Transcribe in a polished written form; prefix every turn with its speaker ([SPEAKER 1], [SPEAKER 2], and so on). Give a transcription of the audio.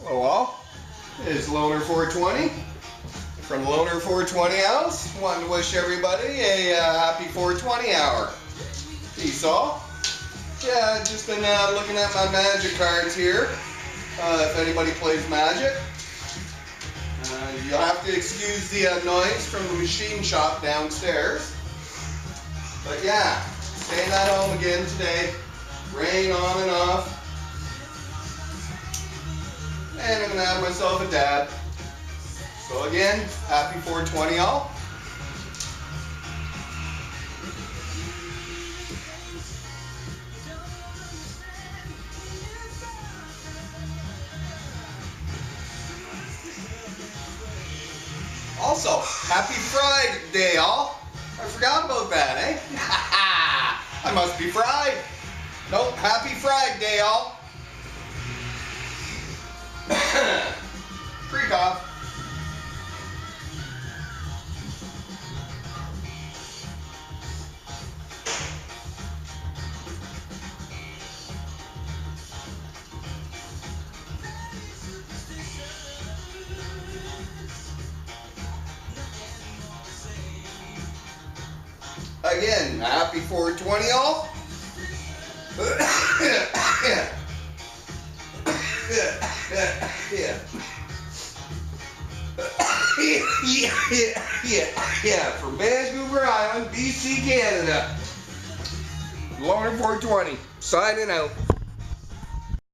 [SPEAKER 1] Hello all, it's Loner 420 from Loner 420 House. Wanting to wish everybody a happy 420 hour. Peace all. Yeah, just been looking at my Magic cards here. If anybody plays Magic, you'll have to excuse the noise from the machine shop downstairs. But yeah, staying at home again today. Rain on and off. And I'm gonna have myself a dab. So again, happy 420 all. Also, happy Friday all. I forgot about that, eh? I must be fried. Nope, happy Friday all. Freak off. Again, happy 420 all. Yeah, from Vancouver Island, BC, Canada. Loner 420, signing out.